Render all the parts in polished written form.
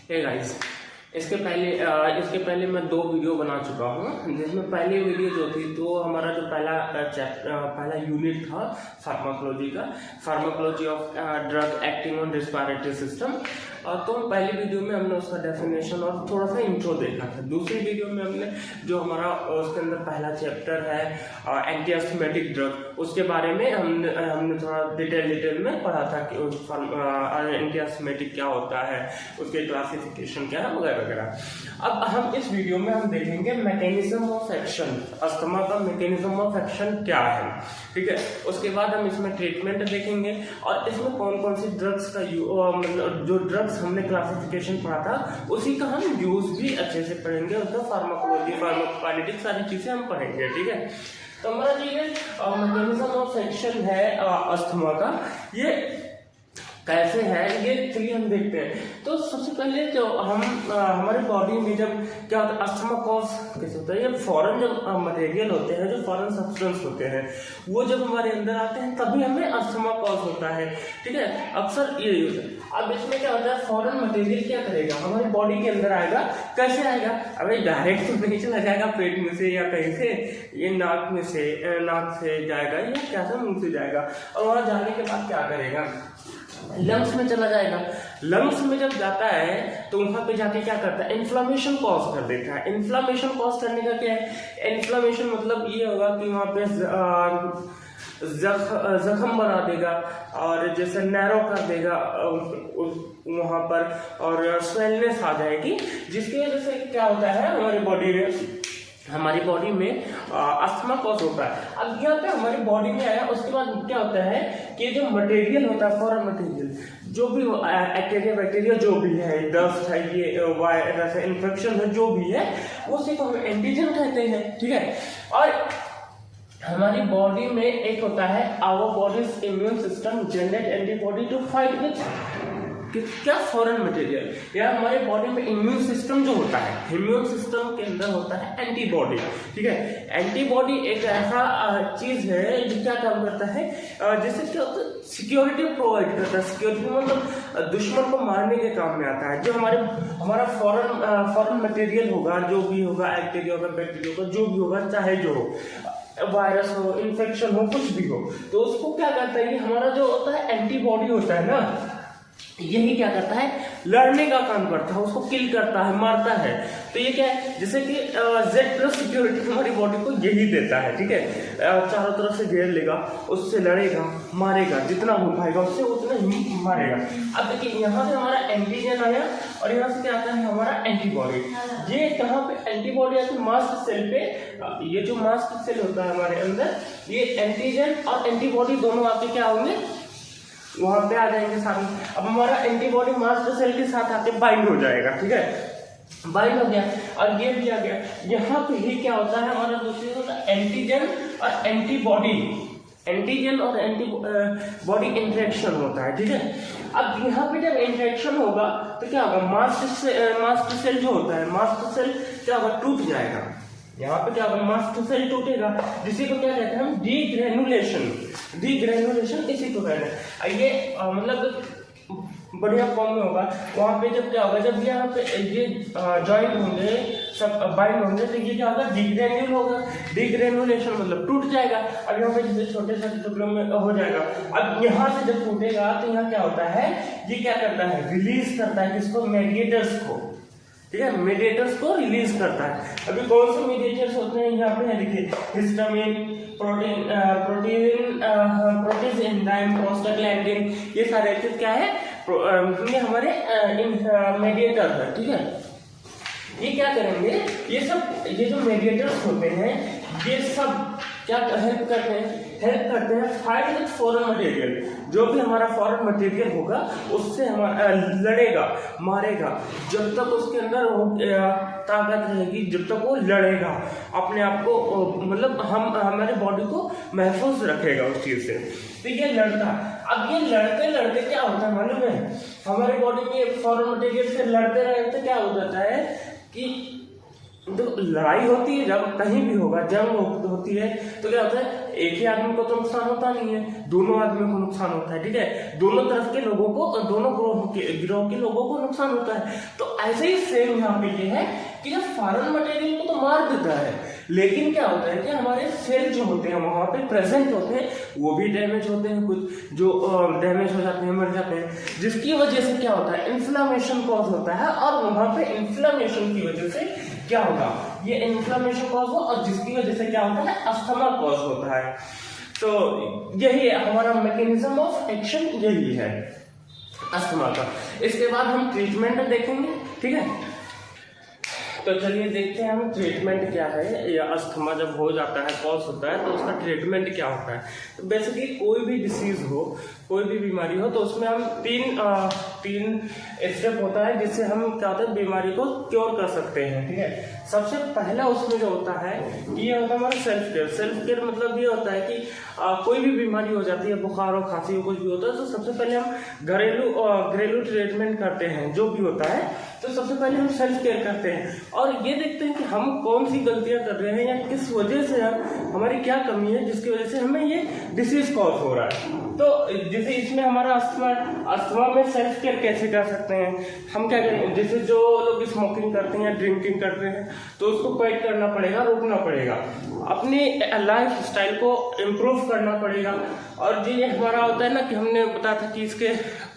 Hey guys, इसके पहले मैं 2 वीडियो बना चुका हूँ, जिसमें पहली वीडियो जो थी तो हमारा जो पहला यूनिट था pharmacology of drug acting on respiratory system. तो पहली वीडियो में हमने उसका डेफिनेशन और थोड़ा सा इंट्रो देखा था। दूसरी वीडियो में हमने जो हमारा उसके अंदर पहला चैप्टर है एंटी अस्थमेटिक ड्रग, उसके बारे में हमने थोड़ा डिटेल में पढ़ा था कि एंटी अस्थमेटिक क्या होता है, उसके क्लासिफिकेशन क्या है वगैरह वगैरह। अब हम इस वीडियो में हम देखेंगे मैकेनिज्म ऑफ एक्शन, अस्थमा का मैकेनिज्म ऑफ एक्शन क्या है, ठीक है। उसके बाद हम इसमें ट्रीटमेंट देखेंगे और इसमें कौन कौन सी ड्रग्स का मतलब जो ड्रग्स हमने क्लासिफिकेशन पढ़ा था उसी का हम यूज भी अच्छे से पढ़ेंगे। उसका फार्माकोलॉजी फार्माकोकाइनेटिक्स सारी चीजें हम पढ़ेंगे, ठीक है। तो हमारा ये मैकेनिज्म ऑफ एक्शन है अस्थमा का, ये कैसे है ये चलिए हम देखते हैं। तो सबसे पहले जो हम हमारे बॉडी में जब क्या होता है अस्थमा कॉज कैसे होता है, ये फॉरेन जो मटेरियल होते हैं, जो फॉरेन सब्सटेंस होते हैं, वो जब हमारे अंदर आते हैं तभी हमें अस्थमा कॉज होता है, ठीक है। अक्सर ये होता है। अब इसमें क्या होता है, फॉरेन मटेरियल क्या करेगा, हमारी बॉडी के अंदर आएगा। कैसे आएगा, अभी डायरेक्ट तो नहीं चला जाएगा पेट में से या कहीं से, ये नाक से जाएगा या कैसा मुंह से जाएगा, और वहां जाने के बाद क्या करेगा, लंग्स में चला जाएगा। लंग्स में जब जाता है तो वहां पे जाके क्या करता है, इन्फ्लामेशन कॉज कर देता है। इन्फ्लामेशन कॉज करने का क्या है, इन्फ्लामेशन मतलब ये होगा कि वहां पे जख्म बना देगा और जैसे नैरो कर देगा वहां पर, और स्वेलनेस आ जाएगी, जिसकी वजह से क्या होता है हमारी बॉडी में अस्थमा कॉज होता है। अब यहाँ पे हमारी बॉडी में आया, उसके बाद क्या होता है कि जो मटेरियल होता है फॉरेन मटेरियल, जो भी बैक्टीरिया जो भी है, डस्ट है, ये वायरस है, इन्फेक्शन है, जो भी है वो सिर्फ हम एंटीजन कहते हैं, ठीक है। और हमारी बॉडी में एक होता है our bodies immune system generate antibody to fight with क्या फॉरेन मटेरियल, या हमारे बॉडी में इम्यून सिस्टम जो होता है, इम्यून सिस्टम के अंदर होता है एंटीबॉडी, ठीक है। एंटीबॉडी एक ऐसा चीज है जो क्या काम करता है, जैसे क्या होता है सिक्योरिटी प्रोवाइड करता है। सिक्योरिटी मतलब दुश्मन को मारने के काम में आता है। जो हमारा फॉरेन मटेरियल होगा, जो भी होगा, एक्टेरिया होगा, बैक्टीरिया होगा, जो भी होगा, चाहे जो हो, वायरस हो, इन्फेक्शन हो, कुछ भी हो, तो उसको क्या करता है, ये हमारा जो होता है एंटीबॉडी होता है ना, यही क्या करता है, लड़ने का काम करता है, उसको किल करता है, मारता है। तो ये क्या है, जैसे कि Z+ सिक्योरिटी हमारी बॉडी को यही देता है, ठीक है। चारों तरफ से घेर लेगा, उससे लड़ेगा, मारेगा, जितना हो पाएगा उससे उतना ही मारेगा। अब देखिए यहाँ से हमारा एंटीजन आया और यहाँ से क्या आता है हमारा एंटीबॉडी। ये कहाँ पे एंटीबॉडी आती है, मास्ट सेल पे। ये जो मास्ट सेल होता है हमारे अंदर, ये एंटीजन और एंटीबॉडी दोनों आके क्या होंगे, वहां पे आ जाएंगे सामने। अब हमारा एंटीबॉडी मास्ट सेल के साथ आके बाइंड हो जाएगा, ठीक है, बाइंड हो गया और ये भी आ गया। यहाँ पे ही क्या होता है, हमारा दूसरी होता है एंटीजन और एंटीबॉडी, एंटीजन और एंटीबॉडी इंटरेक्शन होता है, ठीक है। अब यहाँ पे जब इंटरेक्शन होगा तो क्या होगा, मास्ट सेल जो होता है, मास्ट सेल क्या होगा, टूट जाएगा। यहाँ पे क्या होगा, मास्ट सेल टूटेगा, जिसी को क्या कहते हैं हम, डीग्रेनुलेशन इसी को कहते हैं। ये मतलब बढ़िया फॉर्म में होगा। वहां पे जब क्या होगा, जब यहाँ पे ये जॉइंट होंगे, सब बाइंड होंगे, तो ये क्या होगा, डीग्रेन्यूल होगा। डीग्रेनुलेशन मतलब टूट जाएगा। अब यहाँ पे जैसे छोटे छोटे टुकड़ों में हो जाएगा। अब यहाँ से जब टूटेगा तो यहाँ क्या होता है, ये क्या करता है, रिलीज करता है किसको, मेडिएटर्स को, ठीक है, मेडिएटर्स को रिलीज करता है। अभी कौन से मेडिएटर्स होते हैं, यहाँ पे है देखिए, हिस्टामिन, प्रोटीज, एंजाइम, प्रोस्टाग्लैंडिन, ये सारे चीज क्या है, ये हमारे मेडिएटर है, ठीक है। ये क्या करेंगे, ये जो मेडिएटर्स होते हैं, ये सब क्या हेल्प करते हैं फाइट विद फॉरेन मटेरियल। जो भी हमारा फॉरेन मटेरियल होगा उससे हमारा लड़ेगा, मारेगा, जब तक उसके अंदर ताकत रहेगी, जब तक वो लड़ेगा, अपने आप को मतलब हमारे बॉडी को महफूज रखेगा उस चीज से। तो ये लड़ता, अब ये लड़ते लड़ते क्या होता है मालूम है, हमारे बॉडी में फॉरेन मटेरियल से लड़ते रहते क्या हो जाता है कि जो लड़ाई होती है, जब कहीं भी होगा, जंग होती है, तो क्या होता है, एक ही आदमी को तो नुकसान होता नहीं है, दोनों आदमियों को नुकसान होता है, ठीक है, दोनों तरफ के लोगों को, दोनों गिरोह के लोगों को नुकसान होता है। तो ऐसे ही सेम यहाँ पे ये है कि जब फॉरेन मटेरियल को तो मार देता है, लेकिन क्या होता है कि हमारे सेल जो होते हैं वहां पे प्रेजेंट होते हैं, वो भी डैमेज होते हैं, कुछ जो डैमेज हो जाते हैं, मर जाते हैं, जिसकी वजह से क्या होता है, इन्फ्लामेशन कॉज होता है। और वहां पे इन्फ्लामेशन की वजह से क्या होगा, ये इन्फ्लामेशन कॉज हो, और जिसकी वजह से क्या होता है, अस्थमा कॉज होता है। तो यही हमारा मैकेनिज्म ऑफ एक्शन यही है अस्थमा का। इसके बाद हम ट्रीटमेंट देखेंगे, ठीक है। तो चलिए देखते हैं हम ट्रीटमेंट क्या है, या अस्थमा जब हो जाता है, कॉज होता है, तो उसका ट्रीटमेंट क्या होता है। तो बेसिकली कोई भी डिसीज हो, कोई भी बीमारी हो, तो उसमें हम तीन स्टेप होता है जिससे हम क्या होता है बीमारी को क्योर कर सकते हैं, ठीक है। सबसे पहला उसमें जो होता है ये होता है हमारा सेल्फ केयर। सेल्फ केयर मतलब ये होता है कि कोई भी बीमारी हो जाती है, बुखार हो, खांसी हो, कुछ भी होता है, तो सबसे पहले हम घरेलू ट्रीटमेंट करते हैं, जो भी होता है, तो सबसे पहले हम सेल्फ केयर करते हैं और ये देखते हैं कि हम कौन सी गलतियां कर रहे हैं, या किस वजह से हमारी क्या कमी है जिसकी वजह से हमें ये डिसीज कॉज हो रहा है। तो जैसे इसमें हमारा अस्थमा में सेल्फ केयर कैसे कर सकते हैं, हम क्या करें, जैसे जो लोग स्मोकिंग करते हैं या ड्रिंकिंग करते हैं, तो उसको क्विट करना पड़ेगा, रोकना पड़ेगा, अपनी लाइफ स्टाइल को इम्प्रूव करना पड़ेगा। और ये हमारा होता है ना कि हमने बताया था कि इसके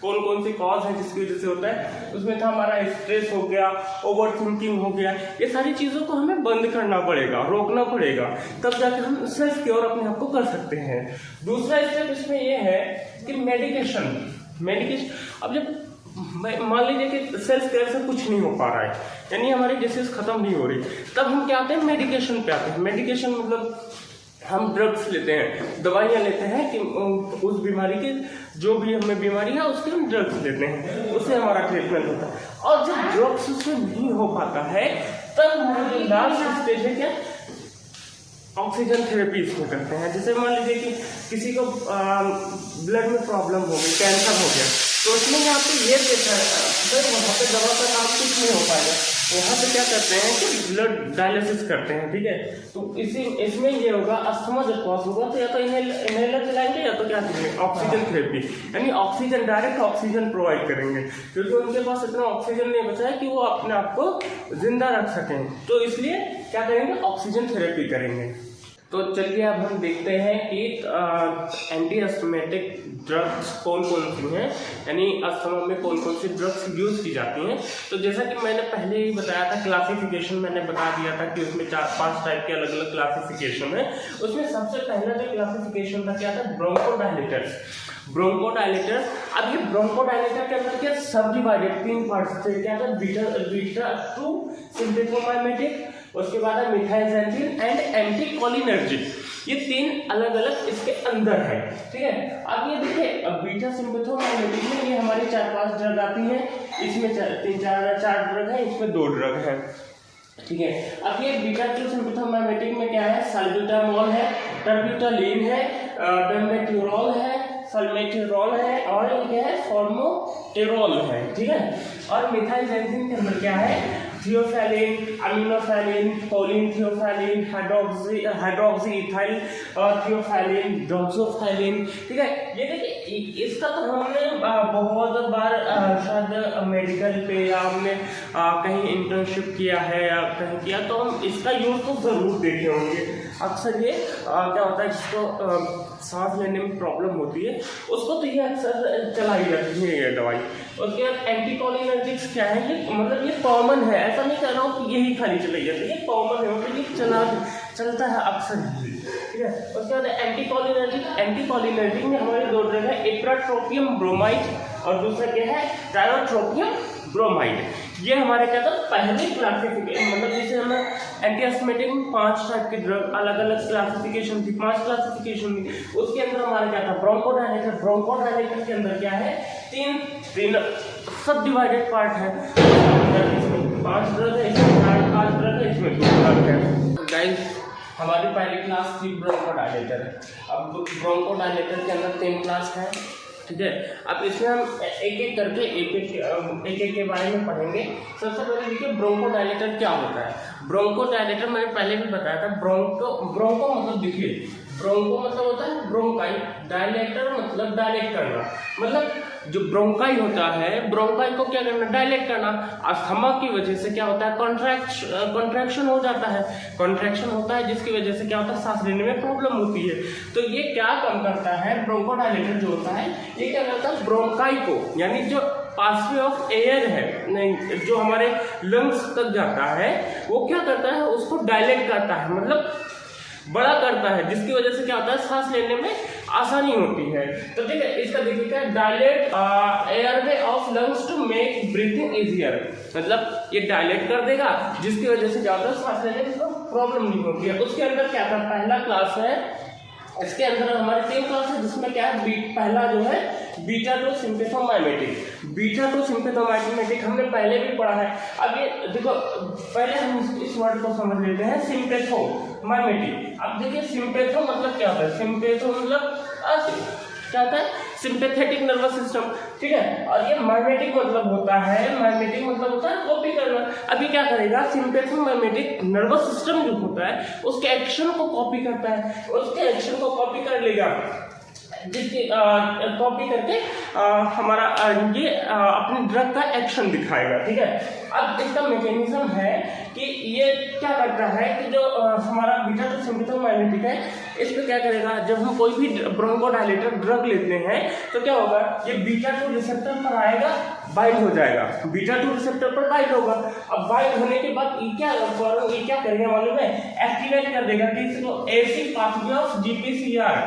कौन कौन से कॉज हैं जिसकी वजह से होता है, उसमें था हमारा स्ट्रेस हो गया, ओवर थिंकिंग हो गया, ये सारी चीज़ों को हमें बंद करना पड़ेगा, रोकना पड़ेगा, तब जाकर हम सेल्फ केयर अपने आप को कर सकते हैं। दूसरा स्टेप इसमें यह है कि मेडिकेशन। अब जब मान लीजिए कि सेल्फ केयर से कुछ नहीं हो पा रहा है, यानी हमारी डिसीज खत्म नहीं हो रही, तब हम क्या आते हैं, मेडिकेशन पे आते हैं। मेडिकेशन मतलब हम ड्रग्स लेते हैं, दवाइयाँ लेते हैं कि उस बीमारी की, जो भी हमें बीमारी है उसके हम ड्रग्स लेते हैं, उससे हमारा ट्रीटमेंट होता है। और जब ड्रग्स उससे नहीं हो पाता है, तब हमारा जो लास्ट स्टेज है क्या, ऑक्सीजन थेरेपी इसमें करते हैं। जैसे मान लीजिए कि किसी को ब्लड में प्रॉब्लम हो गई, कैंसर हो गया, तो उसमें यहाँ पे ये देखा है, वहाँ पे दवा का काम कुछ नहीं हो पाएगा, वहाँ पे क्या करते हैं कि ब्लड डायलिसिस करते हैं, ठीक है। तो इसमें ये होगा, अस्थमा जब कॉज होगा तो या तो इनहेलर चलाएंगे या तो क्या करेंगे, ऑक्सीजन थेरेपी, यानी ऑक्सीजन, डायरेक्ट ऑक्सीजन प्रोवाइड करेंगे, क्योंकि उनके पास इतना ऑक्सीजन नहीं बचा है कि वो अपने आप को जिंदा रख सकें, तो इसलिए क्या करेंगे, ऑक्सीजन थेरेपी करेंगे। तो चलिए अब हम देखते हैं कि एंटी अस्थमेटिक ड्रग्स कौन कौन सी हैं, यानी अस्थमा में कौन कौन सी ड्रग्स यूज की जाती हैं। तो जैसा कि मैंने पहले ही बताया था, क्लासिफिकेशन मैंने बता दिया था कि उसमें 4-5 टाइप के अलग अलग क्लासिफिकेशन है। उसमें सबसे पहला जो क्लासिफिकेशन था क्या था, ब्रोंकोडायलेटर्स। अब ये ब्रोंकोडायलेटर के अंदर क्या सब डिवाइडेड 3 पार्ट्स थे, क्या था, बीटा 2 सिम्पथोमाइमेटिक, उसके बाद है मिथाइलजैंथिन एंड एंटीकोलिनर्जिक, ये 3 अलग अलग इसके अंदर है, ठीक है। अब ये देखिए, अब बीटा सिम्पथोमाइमेटिक में ये हमारी 4-5 ड्रग आती है, इसमें 3-4 ड्रग है, इसमें 2 ड्रग है, ठीक है। अब ये बीटा 2 सिम्पथोमाइमेटिक में क्या है, साल्ब्यूटामोल है, टर्बिटोलिन है, बेंमेट्यूरोल है, सल्मेट्रिरोल है, और ये क्या है, फॉर्मोटेरोल है, ठीक है। और मिथाइलजैंथिन के अंदर क्या है, थियोफैलिन, अमीनोफैलिन, कोलिन थियोफैलिन, हाइड्रोक्सी इथाइल थियोफैलिन, डोक्सोफैलिन, ठीक है। ये देखिए, इसका तो हमने बहुत बार शायद मेडिकल पे या हमने कहीं इंटर्नशिप किया है या कहीं किया, तो हम इसका यूज तो जरूर देखे होंगे। अक्सर ये क्या होता है, जिसको सांस लेने में प्रॉब्लम होती है उसको तो ये अक्सर चलाई जाती है ये दवाई। उसके बाद एंटीकोलिनर्जिक्स क्या है, ये मतलब ये कॉमन है, ऐसा नहीं कह रहा हूँ कि यही खाली चलाई जाती है, ये कॉमन है, मतलब ये चलता है अक्सर, ठीक है। उसके बाद एंटीकोलिनर्जिक में हमारे 2 ड्रग है, इप्राट्रोपियम ब्रोमाइड और दूसरा क्या है, टायोट्रोपियम ब्रोमाइड। ये हमारे क्या था, पहले क्लासिफिकेशन, मतलब जैसे हमें एंटी अस्थमेटिक में 5 टाइप के ड्रग अलग अलग क्लासिफिकेशन थी, 5 क्लासिफिकेशन थी, उसके अंदर हमारा क्या था, ब्रोंकोडायलेटर के अंदर क्या है, 3 सब डिवाइडेड पार्ट है, इसमें 5 ड्रग है, इसमें 5 ड्रग है, इसमें 2 ड्रग है। गाइस, हमारी पहली क्लास थी ब्रोंकोडायलेटर। अब ब्रोंकोडायलेटर के अंदर 3 क्लास है, ठीक है। अब इसमें हम एक एक करके एक के बारे में पढ़ेंगे। सबसे पहले देखिए, ब्रोंकोडायलेटर क्या होता है। ब्रोंकोडायलेटर मैंने पहले भी बताया था, ब्रोंको मतलब देखिए, ब्रोंको मतलब होता है ब्रोंकाई, डायलेटर मतलब डायलेट करना, मतलब जो ब्रोंकाई होता है, ब्रोंकाई को क्या करना, डायलेट करना। अस्थमा की वजह से क्या होता है, कॉन्ट्रैक्शन हो जाता है, कॉन्ट्रैक्शन होता है जिसकी वजह से क्या होता है, सांस लेने में प्रॉब्लम होती है। तो ये क्या काम करता है, ब्रोंकोडायलेटर जो होता है ये क्या करता है, ब्रोंकाई को यानी जो पासवे ऑफ एयर है, नहीं जो हमारे लंग्स तक जाता है, वो क्या करता है, उसको डायलेट करता है, मतलब बड़ा करता है, जिसकी वजह से क्या होता है, सांस लेने में आसानी होती है। तो ठीक है, इसका देखिए क्या, dilate airway of lungs to make breathing easier, मतलब ये डायलेट कर देगा जिसकी वजह से क्या होता है, सांस लेने में प्रॉब्लम नहीं होती है। उसके अंदर क्या था, पहला क्लास है, इसके अंदर हमारे 3 क्लास है, जिसमें क्या है, पहला जो है beta two sympathomimetic, beta two sympathomimetic हमने पहले भी पढ़ा है। अब ये देखो, पहले हम इस वर्ड को समझ लेते हैं, सिम्पैथोमाइमेटिक। अब देखिए सिम्पैथो मतलब क्या होता है, सिम्पैथो मतलब क्या होता है, सिंपैथेटिक नर्वस सिस्टम, ठीक है। और ये माइमेटिक मतलब होता है, माइमेटिक मतलब होता है कॉपी करना। अभी क्या करेगा, सिंपैथोमाइमेटिक नर्वस सिस्टम जो होता है उसके एक्शन को कॉपी करता है, उसके एक्शन को कॉपी कर लेगा, जिसकी कॉपी करके हमारा ये अपने ड्रग का एक्शन दिखाएगा, ठीक है। अब इसका मैकेनिज्म है कि ये क्या करता है कि जो हमारा बीटा टू सिम्पैथोमाइमेटिक है, इस पे क्या करेगा, जब हम कोई भी ब्रोंकोडायलेटर ड्रग लेते हैं तो क्या होगा, ये बीटा टू रिसेप्टर पर आएगा, बाइंड हो जाएगा, बीटा टू रिसेप्टर पर बाइंड होगा। अब बाइंड होने के बाद ये क्या करेगा मालूम है, एक्टिवेट कर देगा किसको, AC pathway of GPCR,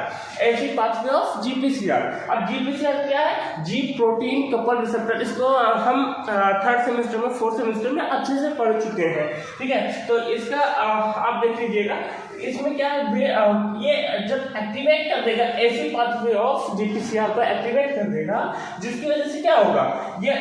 AC pathway of GPCR. अब जीपीसीआर क्या है, जी प्रोटीन कपल रिसेप्टर, इसको हम 3rd सेमेस्टर में 4th सेमेस्टर में अच्छे से पढ़ चुके हैं, ठीक है। तो इसका आप देख लीजिएगा, इसमें क्या है, ये जब एक्टिवेट कर देगा एसी पाथवे ऑफ जीपीसीआर को एक्टिवेट कर देगा, जिसकी वजह से क्या होगा, ये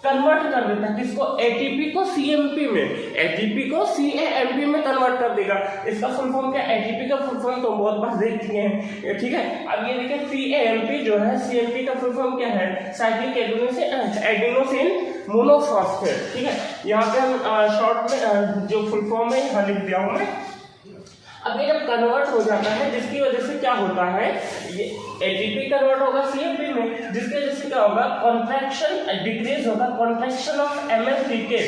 कन्वर्ट कर देता है किसको, एटीपी को सीएमपी में, एटीपी को सीएमपी में कन्वर्ट कर देगा। इसका फुल फॉर्म क्या, एटीपी का फुल फॉर्म तो बहुत बार देख चुके हैं, ठीक है। अब ये देखिए सीएमपी जो है, सीएमपी का फुल फॉर्म क्या है, साइक्लिक एडेनोसिन मोनोफॉस्फेट, ठीक है। यहाँ पे हम शॉर्ट में जो फुल फॉर्म है यहाँ लिख दिया हूँ मैं। अब ये जब कन्वर्ट हो जाता है, जिसकी वजह से क्या होता है, ये एटीपी कन्वर्ट होगा सीएमपी में, जिसकी वजह से क्या होगा, कॉन्ट्रैक्शन डिक्रीज होगा, कॉन्ट्रैक्शन ऑफ एमएलसीके,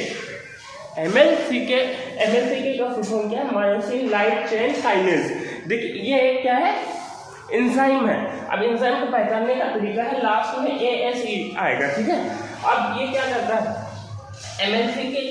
एमएलसीके का फुल फॉर्म क्या है, मायोसिन लाइट चेन काइनेज। देखिए ये क्या है, एंजाइम है। अब एंजाइम को पहचानने का तरीका है, लास्ट में ASE आएगा, ठीक है। अब ये क्या करता है, एमएलसीके,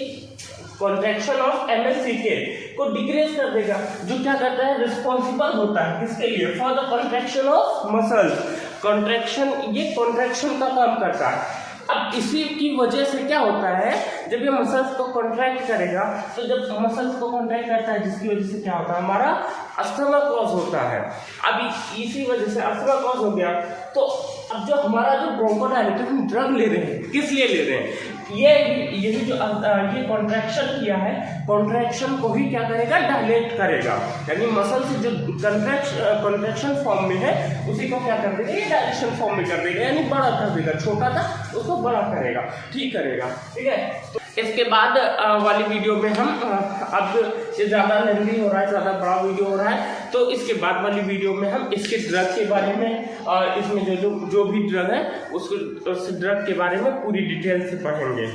कॉन्ट्रैक्शन ऑफ एमएलसीके को डिक्रीज कर देगा, जो क्या करता है, रिस्पॉन्सिबल होता है किसके लिए, for the contraction of muscles, contraction, ये कॉन्ट्रैक्शन का काम करता है। अब इसी की वजह से क्या होता है, जब ये मसल्स को कॉन्ट्रैक्ट करेगा, तो जब मसल्स को कॉन्ट्रैक्ट करता है, जिसकी वजह से क्या होता है, हमारा अस्थमा कॉज होता है। अब इसी वजह से अस्थमा कॉज हो गया, तो अब जो हमारा जो ब्रोंकोडायलेटर हम ड्रग ले रहे हैं, किस लिए ले रहे हैं, ये जो ये कॉन्ट्रैक्शन किया है, कॉन्ट्रैक्शन को ही क्या करेगा, डायलेट करेगा, यानी मसल से जो कॉन्ट्रैक्शन फॉर्म में है उसी को क्या कर देगा, ये डायलेशन फॉर्म में कर देगा, यानी बड़ा कर देगा, छोटा था उसको बड़ा करेगा, ठीक करेगा, ठीक है। तो इसके बाद वाली वीडियो में हम अब ये ज़्यादा लेंथी हो रहा है, ज़्यादा बड़ा वीडियो हो रहा है, तो इसके बाद वाली वीडियो में हम इसके ड्रग के बारे में और इसमें जो भी ड्रग है उस ड्रग के बारे में पूरी डिटेल से पढ़ेंगे।